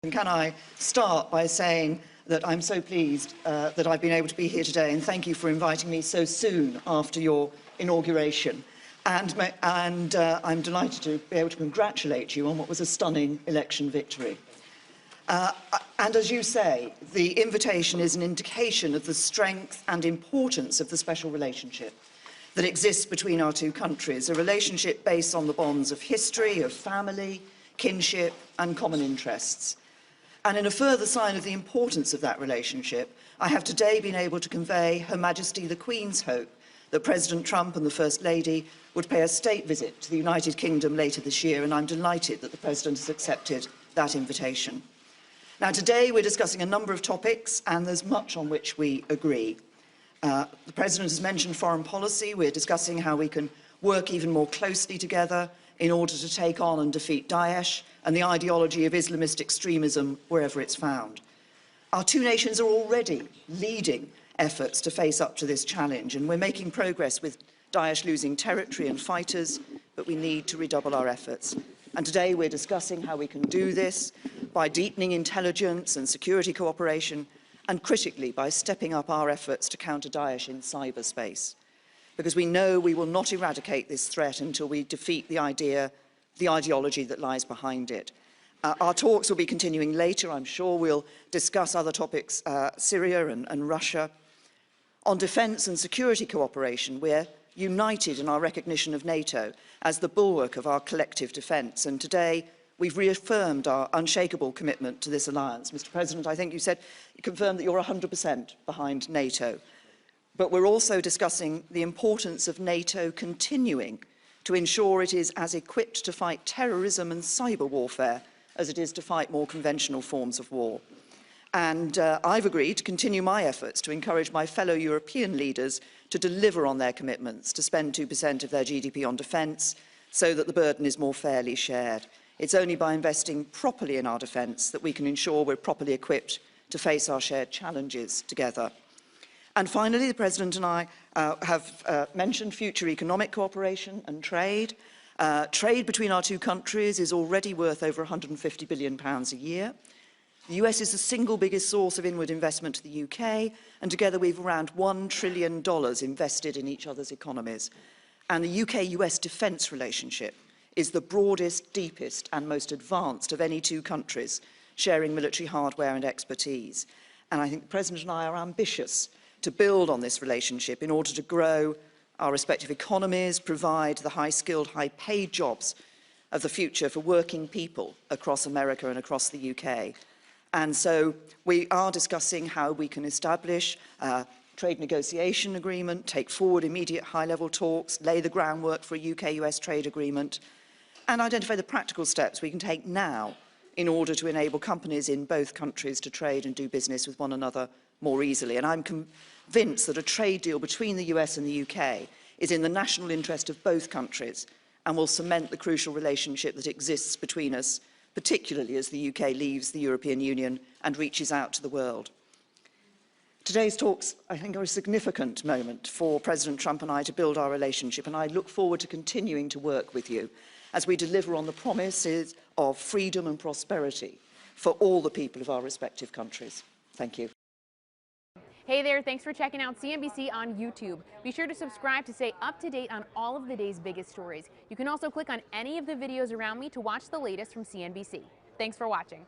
And can I start by saying that I'm so pleased that I've been able to be here today, and thank you for inviting me so soon after your inauguration. And I'm delighted to be able to congratulate you on what was a stunning election victory. And as you say, the invitation is an indication of the strength and importance of the special relationship that exists between our two countries, a relationship based on the bonds of history, of family, kinship and common interests. And in a further sign of the importance of that relationship, I have today been able to convey Her Majesty the Queen's hope that President Trump and the First Lady would pay a state visit to the United Kingdom later this year, and I'm delighted that the President has accepted that invitation. Now, today we're discussing a number of topics, and there's much on which we agree. The President has mentioned foreign policy. We're discussing how we can work even more closely together in order to take on and defeat Daesh and the ideology of Islamist extremism wherever it's found. Our two nations are already leading efforts to face up to this challenge, and we're making progress with Daesh losing territory and fighters, but we need to redouble our efforts. And today we're discussing how we can do this by deepening intelligence and security cooperation, and critically by stepping up our efforts to counter Daesh in cyberspace. Because we know we will not eradicate this threat until we defeat the ideology that lies behind it. Our talks will be continuing later. I'm sure we'll discuss other topics, Syria and Russia. On defence and security cooperation, we're united in our recognition of NATO as the bulwark of our collective defence. And today, we've reaffirmed our unshakable commitment to this alliance. Mr. President, I think you confirmed that you're 100% behind NATO. But we're also discussing the importance of NATO continuing to ensure it is as equipped to fight terrorism and cyber warfare as it is to fight more conventional forms of war. And I've agreed to continue my efforts to encourage my fellow European leaders to deliver on their commitments to spend 2% of their GDP on defence so that the burden is more fairly shared. It's only by investing properly in our defence that we can ensure we're properly equipped to face our shared challenges together. And finally, the President and I have mentioned future economic cooperation and trade. Trade between our two countries is already worth over £150 billion a year. The US is the single biggest source of inward investment to the UK, and together we've around $1 trillion invested in each other's economies. And the UK-US defence relationship is the broadest, deepest and most advanced of any two countries sharing military hardware and expertise. And I think the President and I are ambitious to build on this relationship in order to grow our respective economies, provide the high-skilled, high-paid jobs of the future for working people across America and across the UK. And so we are discussing how we can establish a trade negotiation agreement, take forward immediate high-level talks, lay the groundwork for a UK-US trade agreement, and identify the practical steps we can take now in order to enable companies in both countries to trade and do business with one another more easily. And I'm convinced that a trade deal between the US and the UK is in the national interest of both countries and will cement the crucial relationship that exists between us, particularly as the UK leaves the European Union and reaches out to the world. Today's talks, I think, are a significant moment for President Trump and I to build our relationship, and I look forward to continuing to work with you as we deliver on the promises of freedom and prosperity for all the people of our respective countries. Thank you. Hey there, thanks for checking out CNBC on YouTube. Be sure to subscribe to stay up to date on all of the day's biggest stories. You can also click on any of the videos around me to watch the latest from CNBC. Thanks for watching.